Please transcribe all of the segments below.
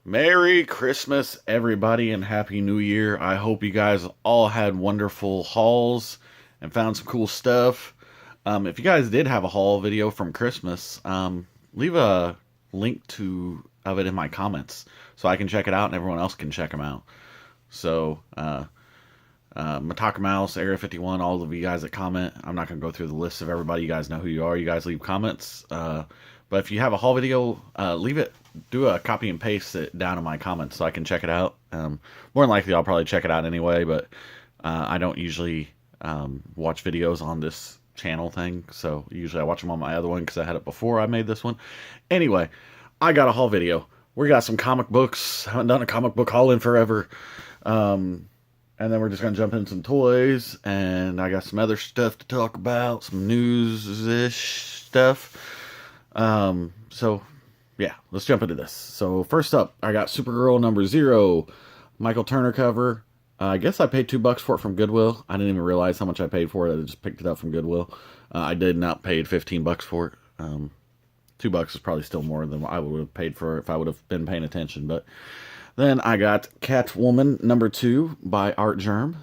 Merry Christmas, everybody, and Happy New Year. I hope you guys all had wonderful hauls and found some cool stuff. If you guys did have a haul video from Christmas, leave a link of it in my comments so I can check it out and everyone else can check them out. So, Mataka Mouse, Area 51, all of you guys that comment. I'm not going to go through the list of everybody. You guys know who you are. You guys leave comments. But if you have a haul video, leave it. Do a copy and paste it down in my comments so I can check it out. More than likely, I'll probably check it out anyway, but I don't usually watch videos on this channel thing. So usually I watch them on my other one because I had it before I made this one. Anyway, I got a haul video. We got some comic books. Haven't done a comic book haul in forever. And then we're just going to jump in some toys. And I got some other stuff to talk about. Some news-ish stuff. So, yeah, let's jump into this. So, first up, I got Supergirl number 0. Michael Turner cover. I guess I paid $2 for it from Goodwill. I didn't even realize how much I paid for it. I just picked it up from Goodwill. I did not pay $15 for it. $2 is probably still more than I would have paid for it if I would have been paying attention. But then I got Catwoman number 2 by Artgerm.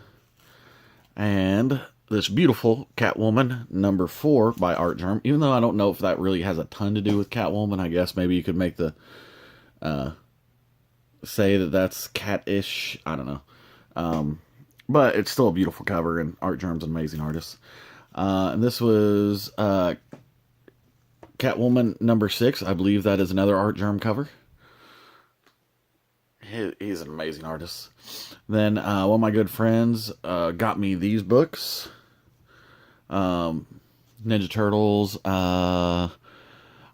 And this beautiful Catwoman number 4 by Artgerm. Even though I don't know if that really has a ton to do with Catwoman, I guess maybe you could make the say that that's cat-ish. I don't know. But it's still a beautiful cover, and Artgerm's an amazing artist. And this was Catwoman number 6. I believe that is another Artgerm cover. He's an amazing artist. Then one of my good friends got me these books. Ninja Turtles. I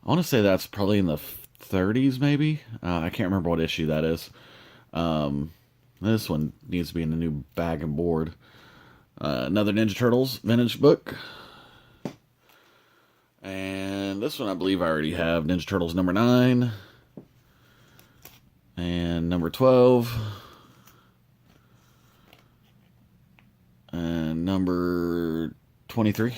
want to say that's probably in the 30s, maybe. I can't remember what issue that is. This one needs to be in a new bag and board. Another Ninja Turtles vintage book. And this one I believe I already have. Ninja Turtles number 9. And number 12. And number 23.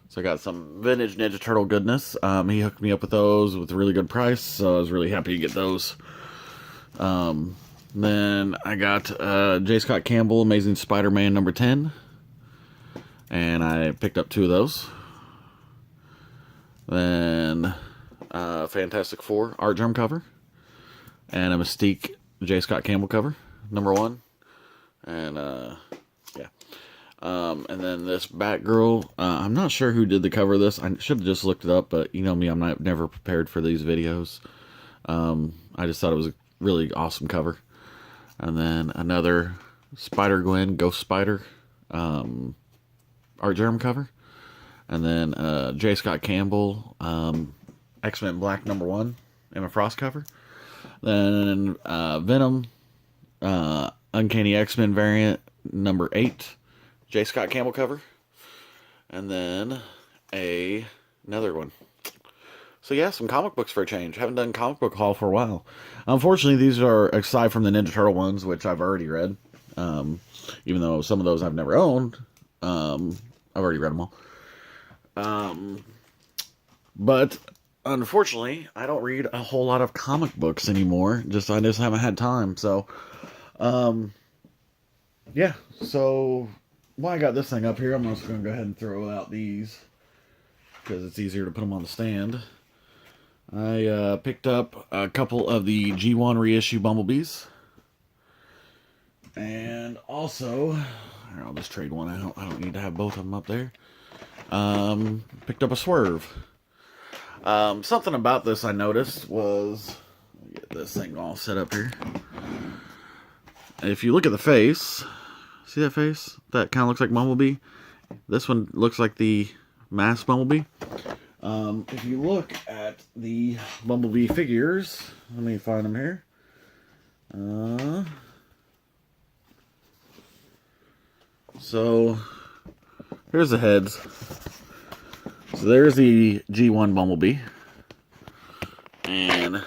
So I got some vintage Ninja Turtle goodness. He hooked me up with those with a really good price, so I was really happy to get those. Then I got J. Scott Campbell, Amazing Spider-Man number 10. And I picked up 2 of those. Then Fantastic Four Artgerm cover. And a Mystique J. Scott Campbell cover, number 1. And, yeah. And then this Batgirl. I'm not sure who did the cover of this. I should have just looked it up, but you know me, I'm never prepared for these videos. I just thought it was a really awesome cover. And then another Spider-Gwen, Ghost Spider, Artgerm cover. And then J. Scott Campbell, X-Men Black number 1, Emma Frost cover. Then Venom, Uncanny X-Men variant number 8, J. Scott Campbell cover. And then another one. So yeah, some comic books for a change. Haven't done comic book haul for a while. Unfortunately, these are, aside from the Ninja Turtle ones, which I've already read. Even though some of those I've never owned. I've already read them all. But unfortunately, I don't read a whole lot of comic books anymore. I just haven't had time. So, yeah. So, while I got this thing up here, I'm just going to go ahead and throw out these because it's easier to put them on the stand. I picked up a couple of the G1 reissue Bumblebees. And also, I'll just trade one out. I don't need to have both of them up there. Picked up a Swerve. Something about this I noticed was, let me get this thing all set up here. If you look at the face, see that face? That kind of looks like Bumblebee. This one looks like the masked Bumblebee. If you look at the Bumblebee figures, let me find them here. So, here's the heads. So there's the G1 Bumblebee. And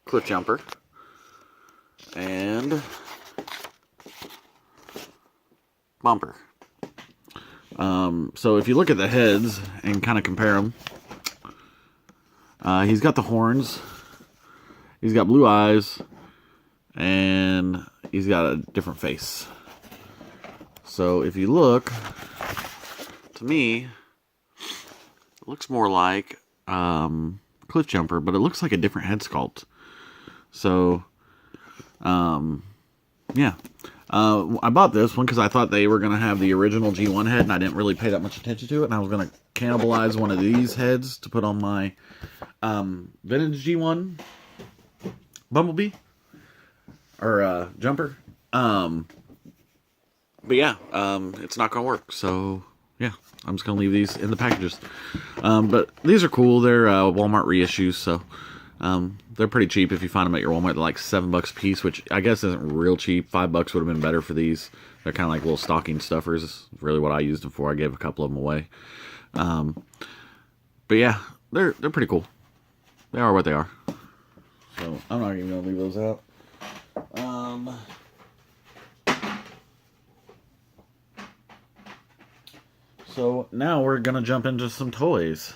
Cliff Jumper. And Bumper. So if you look at the heads and kind of compare them, he's got the horns. He's got blue eyes, and he's got a different face. So if you look, to me, it looks more like Cliff Jumper, but it looks like a different head sculpt. So, yeah. I bought this one because I thought they were going to have the original G1 head, and I didn't really pay that much attention to it, and I was going to cannibalize one of these heads to put on my vintage G1 Bumblebee, or Jumper. But yeah, it's not going to work, so yeah, I'm just going to leave these in the packages. But these are cool. They're Walmart reissues, so they're pretty cheap if you find them at your Walmart. They're like $7 a piece, which I guess isn't real cheap. $5 would have been better for these. They're kind of like little stocking stuffers. Is really what I used them for. I gave a couple of them away. But yeah, they're pretty cool. They are what they are. So I'm not even gonna leave those out. So now we're gonna jump into some toys.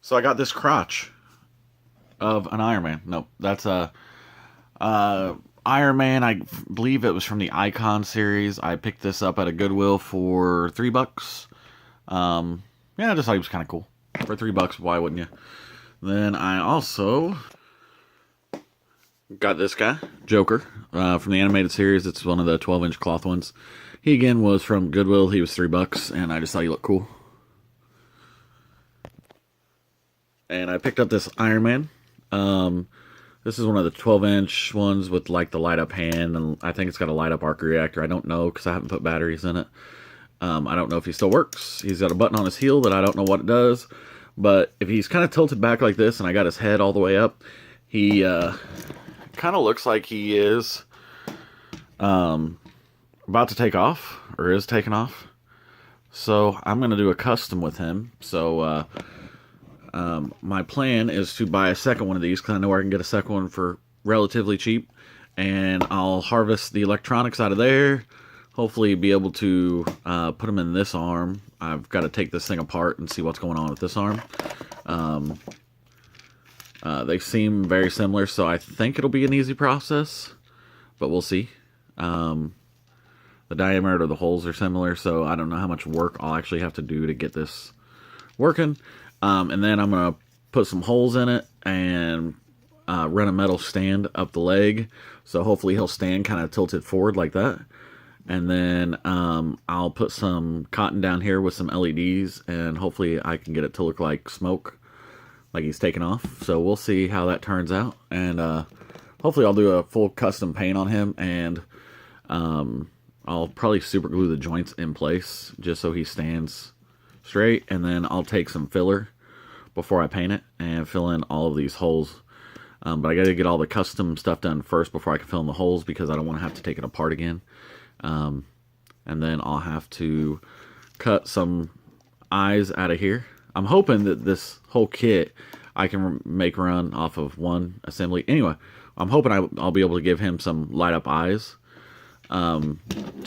So I got this crotch of an Iron Man. Nope, that's a Iron Man. I believe it was from the Icon series. I picked this up at a Goodwill for $3. Yeah, I just thought he was kind of cool. For $3, why wouldn't you? Then I also got this guy, Joker, from the animated series. It's one of the 12-inch cloth ones. He again was from Goodwill. He was $3, and I just thought he looked cool. And I picked up this Iron Man. This is one of the 12-inch ones with like the light-up hand, and I think it's got a light-up arc reactor. I don't know because I haven't put batteries in it. I don't know if he still works. He's got a button on his heel that I don't know what it does. But if he's kind of tilted back like this, and I got his head all the way up, he kind of looks like he is about to take off, or is taking off. So I'm going to do a custom with him. So my plan is to buy a second one of these, because I know I can get a second one for relatively cheap. And I'll harvest the electronics out of there. Hopefully be able to put them in this arm. I've got to take this thing apart and see what's going on with this arm. They seem very similar, so I think it'll be an easy process. But we'll see. The diameter of the holes are similar, so I don't know how much work I'll actually have to do to get this working. And then I'm going to put some holes in it and run a metal stand up the leg. So hopefully he'll stand kind of tilted forward like that. And then I'll put some cotton down here with some LEDs, and hopefully I can get it to look like smoke, like he's taking off. So we'll see how that turns out. And hopefully I'll do a full custom paint on him, and I'll probably super glue the joints in place just so he stands straight. And then I'll take some filler before I paint it and fill in all of these holes. But I got to get all the custom stuff done first before I can fill in the holes, because I don't want to have to take it apart again. And then I'll have to cut some eyes out of here. I'm hoping that this whole kit I can make run off of one assembly. Anyway, I'm hoping I'll be able to give him some light up eyes, 2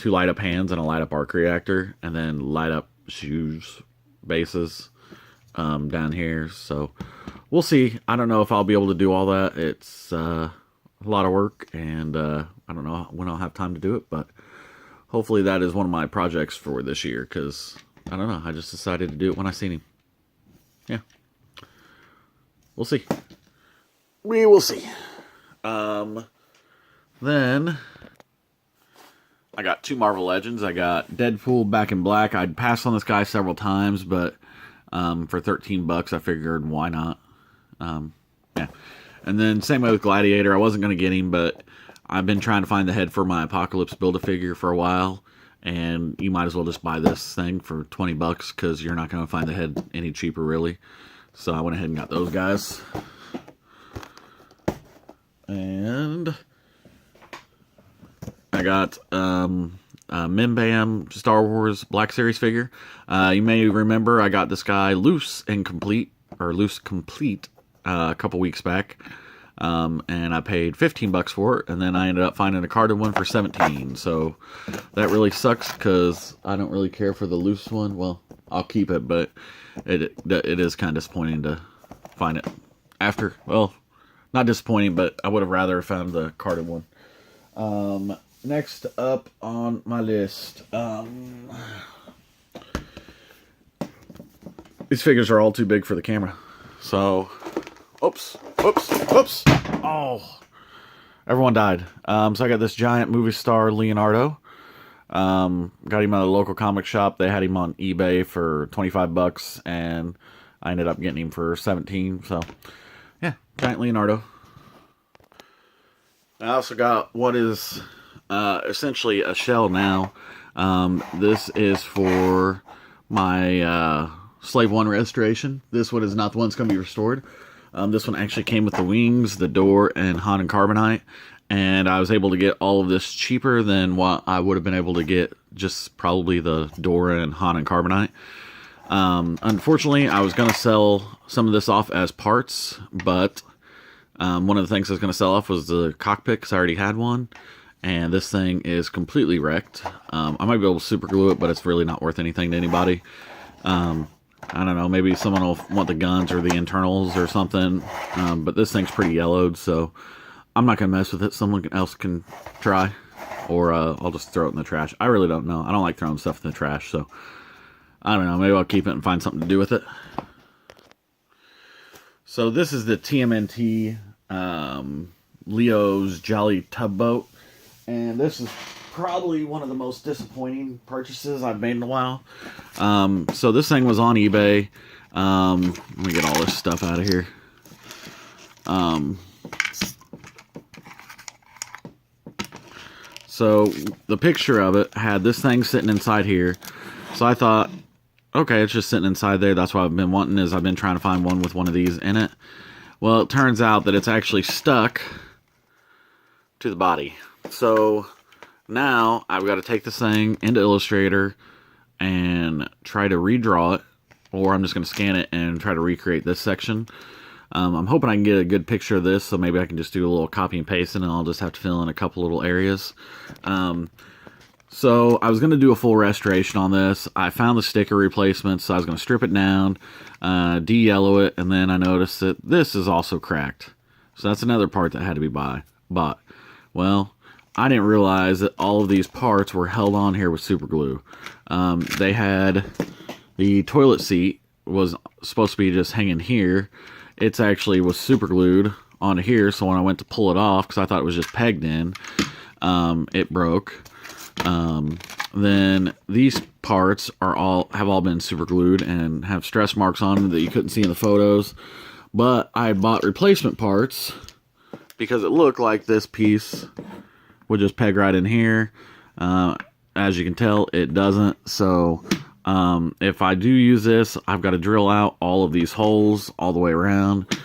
light up hands and a light up arc reactor, and then light up shoes bases down here. So we'll see. I don't know if I'll be able to do all that. It's a lot of work, and I don't know when I'll have time to do it, but hopefully that is one of my projects for this year, because I don't know, I just decided to do it when I seen him. Yeah, we'll see. We will see. Then I got 2 Marvel Legends. I got Deadpool Back in Black. I'd passed on this guy several times, but for $13 I figured why not. Yeah. And then same way with Gladiator. I wasn't going to get him, but I've been trying to find the head for my Apocalypse Build-A-Figure for a while, and you might as well just buy this thing for $20 because you're not going to find the head any cheaper, really. So I went ahead and got those guys. And I got Mimbam Star Wars Black Series figure. You may remember I got this guy loose complete a couple weeks back. And I paid $15 for it, and then I ended up finding a carded one for $17. So that really sucks because I don't really care for the loose one. Well, I'll keep it, but it is kind of disappointing to find it after, well, not disappointing, but I would have rather found the carded one. Next up on my list, these figures are all too big for the camera. So, oops. Oh, everyone died. So I got this giant movie star Leonardo. Got him at a local comic shop. They had him on eBay for 25 bucks, and I ended up getting him for 17. So, yeah, giant Leonardo. I also got what is essentially a shell now. This is for my Slave 1 restoration. This one is not the one that's going to be restored. This one actually came with the wings, the door, and Han and Carbonite. And I was able to get all of this cheaper than what I would have been able to get just probably the door and Han and Carbonite. Unfortunately, I was going to sell some of this off as parts, but one of the things I was going to sell off was the cockpit because I already had one. And this thing is completely wrecked. I might be able to super glue it, but it's really not worth anything to anybody. I don't know, maybe someone will want the guns or the internals or something. But this thing's pretty yellowed, so I'm not going to mess with it. Someone else can try. Or I'll just throw it in the trash. I really don't know. I don't like throwing stuff in the trash, so I don't know. Maybe I'll keep it and find something to do with it. So this is the TMNT Leo's Jolly Tubboat. And this is probably one of the most disappointing purchases I've made in a while. So this thing was on eBay. Let me get all this stuff out of here. So the picture of it had this thing sitting inside here. So I thought, okay, it's just sitting inside there. That's what I've been wanting, is I've been trying to find one with one of these in it. Well, it turns out that it's actually stuck to the body. So now I've got to take this thing into Illustrator and try to redraw it, or I'm just going to scan it and try to recreate this section. I'm hoping I can get a good picture of this, so maybe I can just do a little copy and paste and I'll just have to fill in a couple little areas. So I was going to do a full restoration on this. I found the sticker replacements, so I was going to strip it down, de-yellow it, and then I noticed that this is also cracked. So that's another part that had to be bought. Well, I didn't realize that all of these parts were held on here with super glue. They had the toilet seat was supposed to be just hanging here. It's actually was super glued onto here, so when I went to pull it off, because I thought it was just pegged in, it broke. Then these parts have all been super glued and have stress marks on them that you couldn't see in the photos. But I bought replacement parts because it looked like this piece would just peg right in here. As you can tell, it doesn't. So if I do use this, I've got to drill out all of these holes all the way around.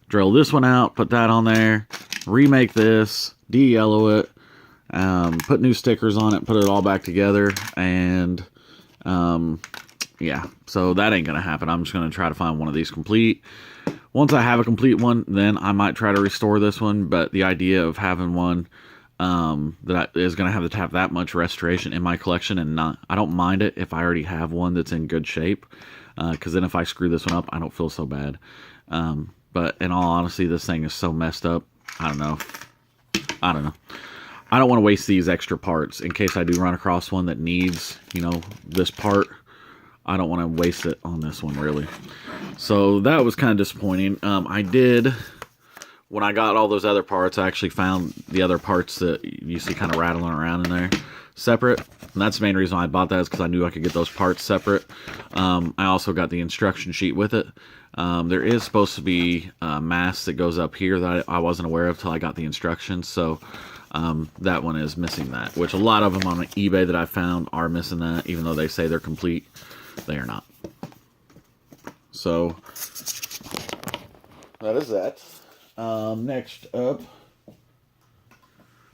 Drill this one out, put that on there, remake this, de-yellow it, put new stickers on it, put it all back together, and yeah, so that ain't gonna happen. I'm just gonna try to find one of these complete. Once I have a complete one, then I might try to restore this one, but the idea of having one that is going to have that much restoration in my collection, and I don't mind it if I already have one that's in good shape, because then if I screw this one up, I don't feel so bad. But in all honesty, this thing is so messed up. I don't know. I don't want to waste these extra parts in case I do run across one that needs, this part. I don't want to waste it on this one, really. So that was kind of disappointing. When I got all those other parts, I actually found the other parts that you see kind of rattling around in there separate. And that's the main reason why I bought that, is because I knew I could get those parts separate. I also got the instruction sheet with it. There is supposed to be a mask that goes up here that I wasn't aware of till I got the instructions. So that one is missing that, which a lot of them on eBay that I found are missing that, even though they say they're complete. They are not. So that is that. Next up,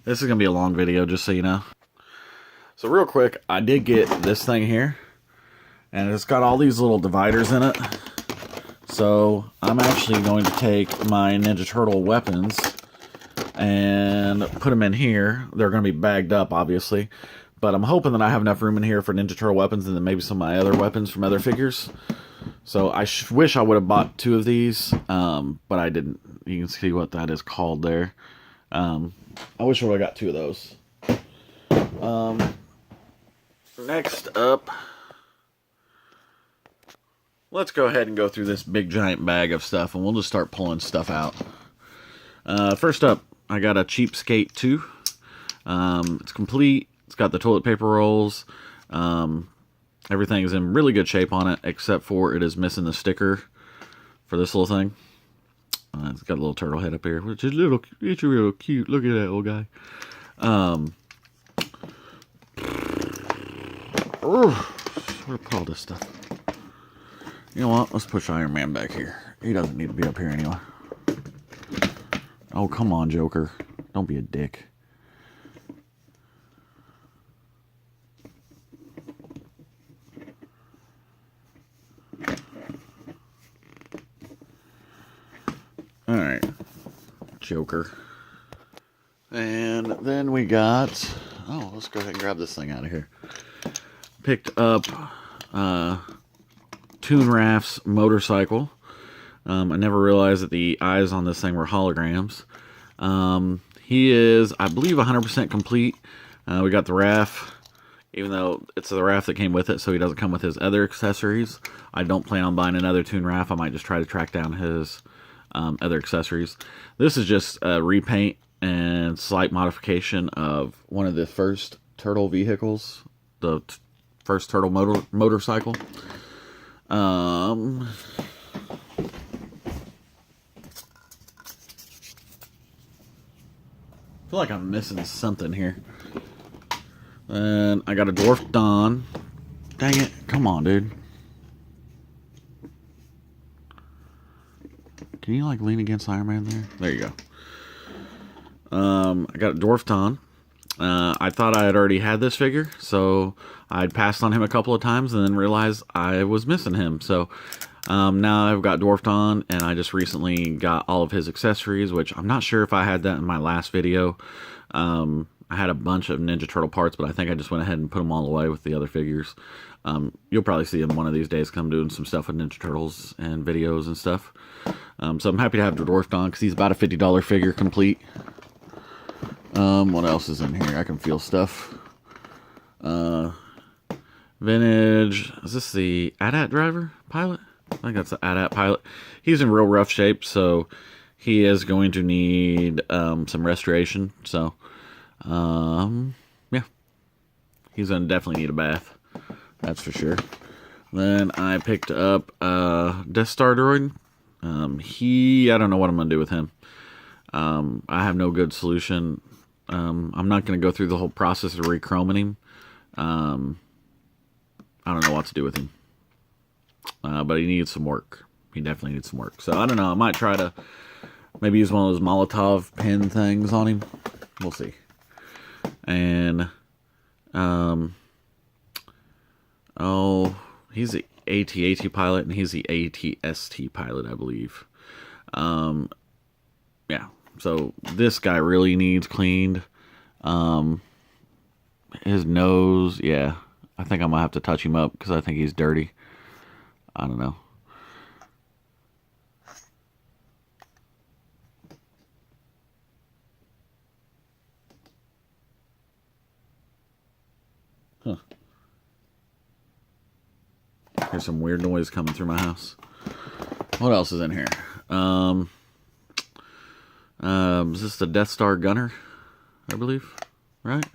this is going to be a long video, just so you know. So real quick, I did get this thing here, and it's got all these little dividers in it. So I'm actually going to take my Ninja Turtle weapons and put them in here. They're going to be bagged up, obviously, but I'm hoping that I have enough room in here for Ninja Turtle weapons and then maybe some of my other weapons from other figures. So I wish I would have bought 2 of these, but I didn't. You can see what that is called there. I wish I would have got 2 of those. Next up, let's go ahead and go through this big giant bag of stuff, and we'll just start pulling stuff out. First up, I got a Cheapskate 2. It's complete. It's got the toilet paper rolls. Everything is in really good shape on it, except for it is missing the sticker for this little thing. It's got a little turtle head up here, which is it's real cute. Look at that little guy. Where to put all this stuff? You know what? Let's push Iron Man back here. He doesn't need to be up here anyway. Oh, come on, Joker. Don't be a dick. Alright. Joker. And then we got... Oh, let's go ahead and grab this thing out of here. Picked up Toon Raph's motorcycle. I never realized that the eyes on this thing were holograms. He is, I believe, 100% complete. We got the Raph, even though it's the Raph that came with it, so he doesn't come with his other accessories. I don't plan on buying another Toon Raph. I might just try to track down his other accessories. This is just a repaint and slight modification of one of the first Turtle vehicles, the first Turtle motorcycle. I feel like I'm missing something here. And I got a Dwarf Don. Dang it. Come on, dude. Can you, like, lean against Iron Man there? There you go. I got a Dwarf Don. I thought I had already had this figure, so I'd passed on him a couple of times and then realized I was missing him. So now I've got Dwarf Don, and I just recently got all of his accessories, which I'm not sure if I had that in my last video. I had a bunch of Ninja Turtle parts, but I think I just went ahead and put them all away with the other figures. You'll probably see him one of these days come doing some stuff with Ninja Turtles and videos and stuff. So I'm happy to have the Dwarf Don because he's about a $50 figure complete. What else is in here? I can feel stuff. Vintage. Is this the AT-AT driver pilot? I think that's the AT-AT pilot. He's in real rough shape, so he is going to need some restoration. So, yeah. He's going to definitely need a bath. That's for sure. Then I picked up Death Star droid. I don't know what I'm going to do with him. I have no good solution. I'm not going to go through the whole process of rechroming him. I don't know what to do with him. But he needs some work. He definitely needs some work. So I don't know. I might try to maybe use one of those Molotov pen things on him. We'll see. And, he's the AT-AT pilot, and he's the AT-ST pilot, I believe. Yeah. So this guy really needs cleaned. His nose, yeah. I think I'm going to have to touch him up because I think he's dirty. I don't know. Huh. There's some weird noise coming through my house. What else is in here? Is this the Death Star gunner? I believe, right?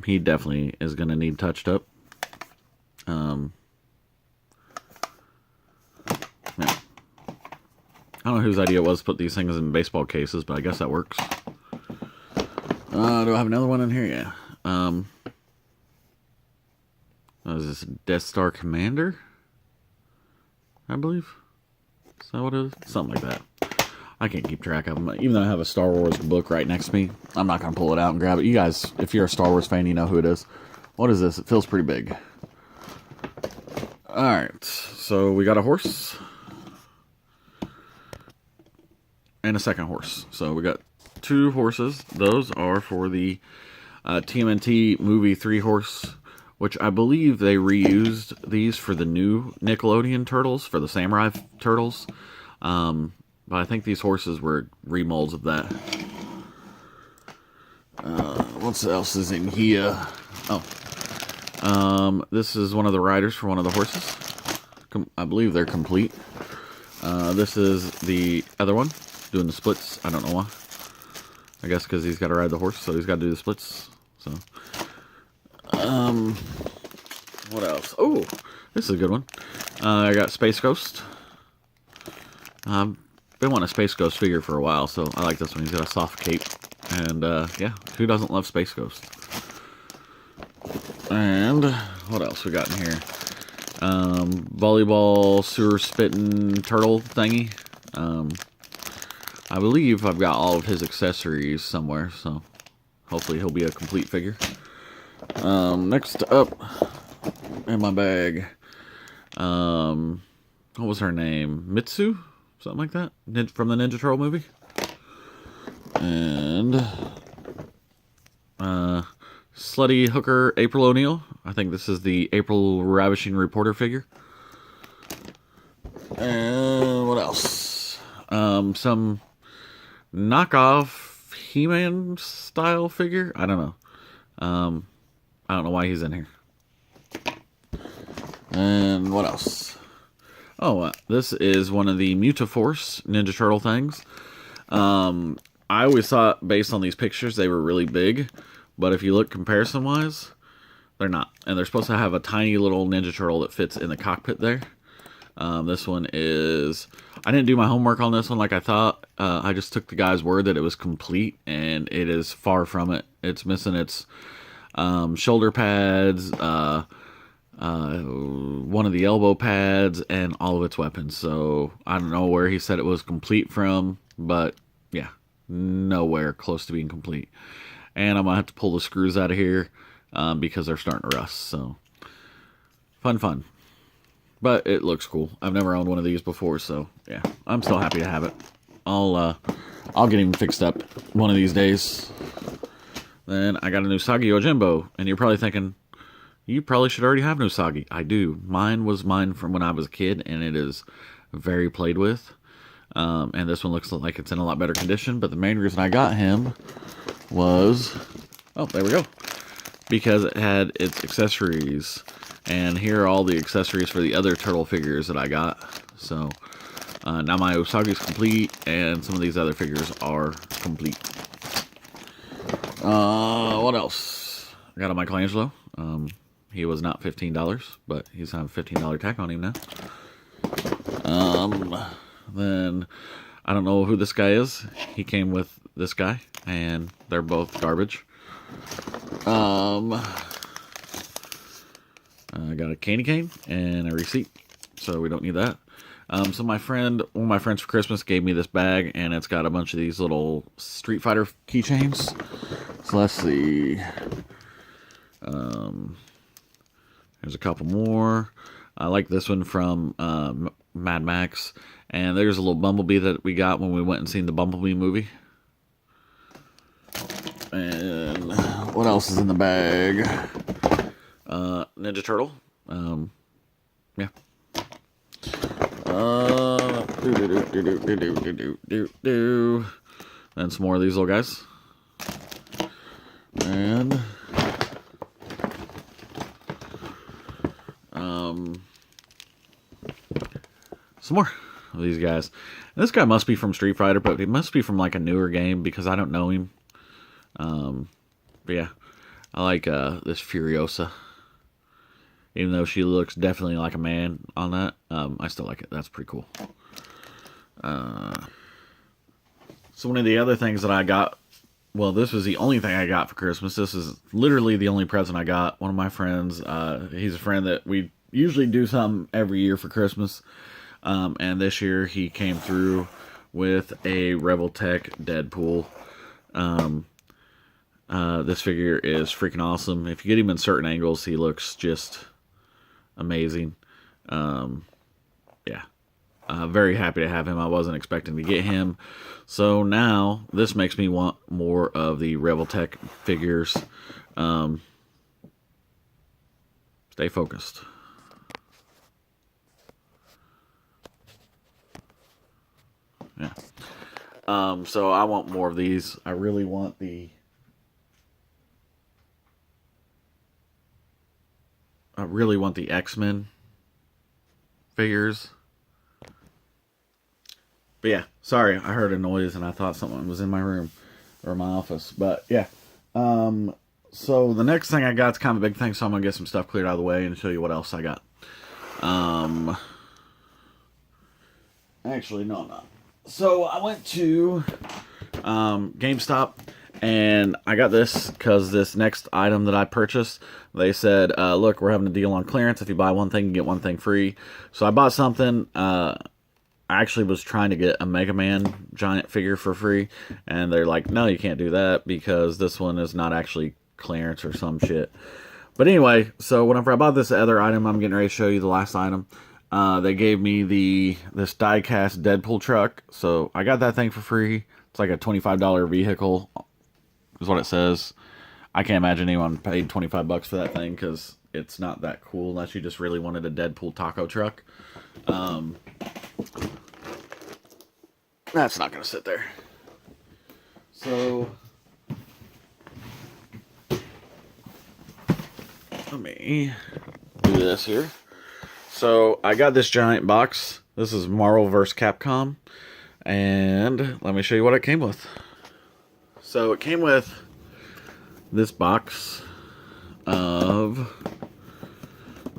He definitely is going to need touched up. Yeah. I don't know whose idea it was to put these things in baseball cases, but I guess that works. Do I have another one in here? Yeah. Is this Death Star Commander? I believe. Is that what it is? Something like that. I can't keep track of them. Even though I have a Star Wars book right next to me, I'm not going to pull it out and grab it. You guys, if you're a Star Wars fan, you know who it is. What is this? It feels pretty big. Alright, so we got a horse. And a second horse. So we got 2 horses. Those are for the TMNT movie 3-horse which I believe they reused these for the new Nickelodeon Turtles, for the Samurai Turtles. But I think these horses were remolds of that. What else is in here? This is one of the riders for one of the horses. I believe they're complete. This is the other one, doing the splits. I don't know why. I guess because he's got to ride the horse, so he's got to do the splits. So, what else? Oh, this is a good one. I got Space Ghost. Been wanting a Space Ghost figure for a while, so I like this one. He's got a soft cape, and yeah, who doesn't love Space Ghost? And what else we got in here? Volleyball sewer spitting turtle thingy. I believe I've got all of his accessories somewhere, so hopefully he'll be a complete figure. Next up in my bag, what was her name? Mitsu? Something like that? From the Ninja Turtle movie. And Slutty Hooker April O'Neil. I think this is the April Ravishing Reporter figure. And what else? Some knockoff He-Man style figure. I don't know. I don't know why he's in here. And what else? Oh, this is one of the Mutaforce Ninja Turtle things. I always thought, based on these pictures, they were really big. But if you look comparison-wise, they're not. And they're supposed to have a tiny little Ninja Turtle that fits in the cockpit there. This one is... I didn't do my homework on this one like I thought. I just took the guy's word that it was complete, and it is far from it. It's missing its shoulder pads, one of the elbow pads, and all of its weapons. So I don't know where he said it was complete from, but yeah, nowhere close to being complete. And I'm gonna have to pull the screws out of here because they're starting to rust. So fun. But it looks cool. I've never owned one of these before, so yeah, I'm still happy to have it. I'll get him fixed up one of these days. Then I got a Usagi Yojimbo, and you're probably thinking, you probably should already have an Usagi. I do. Mine was mine from when I was a kid, and it is very played with. And this one looks like it's in a lot better condition, but the main reason I got him was, oh, there we go, because it had its accessories. And here are all the accessories for the other turtle figures that I got. So now my Usagi's complete, and some of these other figures are complete. What else? I got a Michelangelo. He was not $15, but he's having a $15 tack on him now. Then I don't know who this guy is. He came with this guy, and they're both garbage. I got a candy cane and a receipt, so we don't need that. So one of my friends for Christmas gave me this bag, and it's got a bunch of these little Street Fighter keychains. So let's see. There's a couple more. I like this one from Mad Max. And there's a little Bumblebee that we got when we went and seen the Bumblebee movie. And what else is in the bag? Ninja Turtle. Yeah. And some more of these little guys. And some more of these guys. And this guy must be from Street Fighter, but he must be from like a newer game because I don't know him. But yeah, I like this Furiosa. Even though she looks definitely like a man on that, I still like it. That's pretty cool. So one of the other things that I got, well, this was the only thing I got for Christmas. This is literally the only present I got. One of my friends, he's a friend that we usually do something every year for Christmas. And this year he came through with a Rebel Tech Deadpool. This figure is freaking awesome. If you get him in certain angles, he looks just amazing. Yeah. Very happy to have him. I wasn't expecting to get him. So now this makes me want more of the Rebel Tech figures. Stay focused. Yeah. So I want more of these. I really want the... X-Men figures. But yeah, sorry, I heard a noise and I thought someone was in my room or my office. But yeah. So the next thing I got is kind of a big thing, so I'm going to get some stuff cleared out of the way and show you what else I got. Actually, no, I'm not. So I went to GameStop, and I got this because this next item that I purchased, they said, look, we're having a deal on clearance. If you buy one thing, you get one thing free. So I bought something. I actually was trying to get a Mega Man giant figure for free, and they're like, no, you can't do that because this one is not actually clearance or some shit. But anyway, so whenever I bought this other item, I'm getting ready to show you the last item. They gave me this die-cast Deadpool truck, so I got that thing for free. It's like a $25 vehicle, is what it says. I can't imagine anyone paid $25 for that thing, because it's not that cool, unless you just really wanted a Deadpool taco truck. That's not going to sit there. So, let me do this here. So, I got this giant box. This is Marvel vs. Capcom. And let me show you what it came with. So, it came with this box of...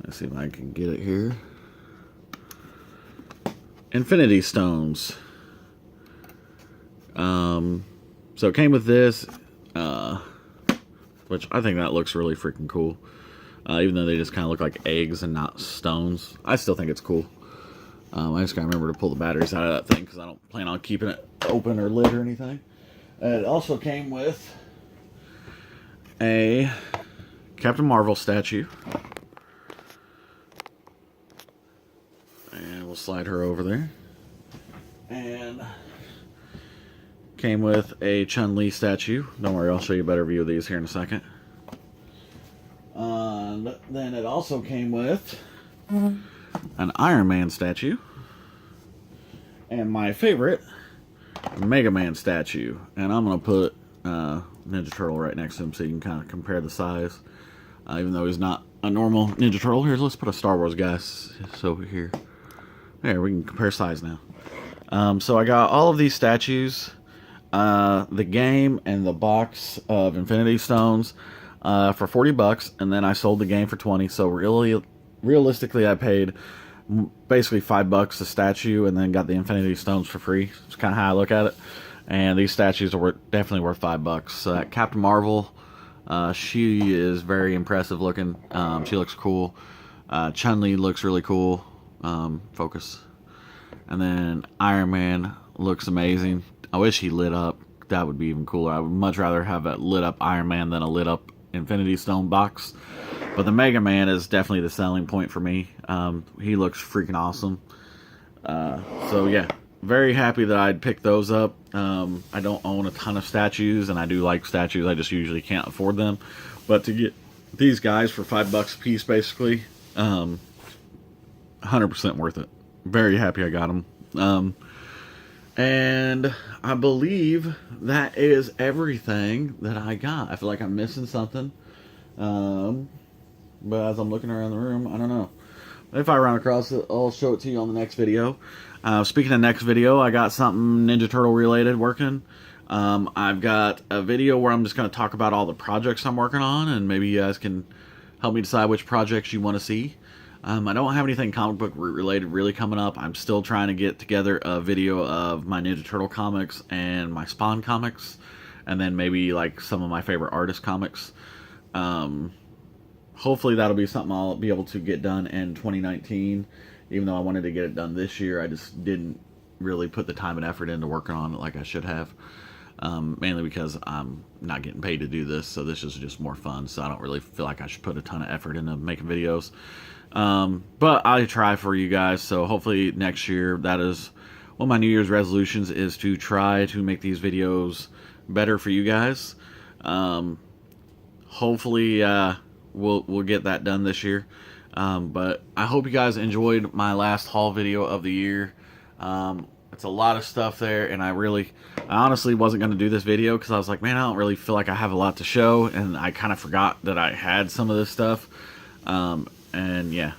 Let's see if I can get it here. Infinity Stones. So it came with this, which I think that looks really freaking cool. Even though they just kind of look like eggs and not stones. I still think it's cool. I just gotta remember to pull the batteries out of that thing because I don't plan on keeping it open or lit or anything. It also came with a Captain Marvel statue. And we'll slide her over there. And came with a Chun-Li statue. Don't worry, I'll show you a better view of these here in a second. And then it also came with an Iron Man statue. And my favorite, Mega Man statue. And I'm going to put Ninja Turtle right next to him so you can kind of compare the size. Even though he's not a normal Ninja Turtle. Here, let's put a Star Wars guy over here. There, we can compare size now. So I got all of these statues, the game, and the box of Infinity Stones for $40, and then I sold the game for $20. So realistically, I paid basically $5 a statue, and then got the Infinity Stones for free. It's kind of how I look at it. And these statues are definitely worth $5. So that Captain Marvel, she is very impressive looking. She looks cool. Chun-Li looks really cool. Focus. And then Iron Man looks amazing. I wish he lit up. That would be even cooler. I would much rather have a lit up Iron Man than a lit up Infinity Stone box. But the Mega Man is definitely the selling point for me. He looks freaking awesome. So yeah, very happy that I'd picked those up. I don't own a ton of statues, and I do like statues. I just usually can't afford them. But to get these guys for $5 a piece, basically, 100% worth it. Very happy I got them. And I believe that is everything that I got. I feel like I'm missing something. But as I'm looking around the room, I don't know. If I run across it, I'll show it to you on the next video. Speaking of next video, I got something Ninja Turtle related working. I've got a video where I'm just going to talk about all the projects I'm working on, and maybe you guys can help me decide which projects you want to see. I don't have anything comic book related really coming up. I'm still trying to get together a video of my Ninja Turtle comics and my Spawn comics, and then maybe like some of my favorite artist comics. Hopefully that'll be something I'll be able to get done in 2019. Even though I wanted to get it done this year, I just didn't really put the time and effort into working on it like I should have. Mainly because I'm not getting paid to do this, so this is just more fun, so I don't really feel like I should put a ton of effort into making videos. But I try for you guys, so hopefully next year, that is one of my New Year's resolutions, is to try to make these videos better for you guys. Hopefully we'll get that done this year. But I hope you guys enjoyed my last haul video of the year. It's a lot of stuff there, and I honestly wasn't going to do this video because I was like, man, I don't really feel like I have a lot to show, and I kind of forgot that I had some of this stuff. And yeah,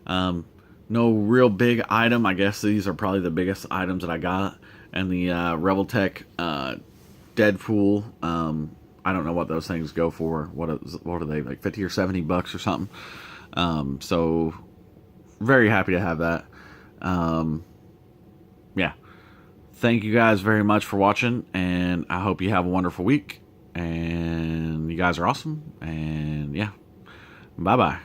no real big item. I guess these are probably the biggest items that I got, and the Revoltech Deadpool. I don't know what those things go for. What are they, like 50 or 70 bucks or something? So very happy to have that. Yeah. Thank you guys very much for watching, and I hope you have a wonderful week, and you guys are awesome, and yeah, bye bye.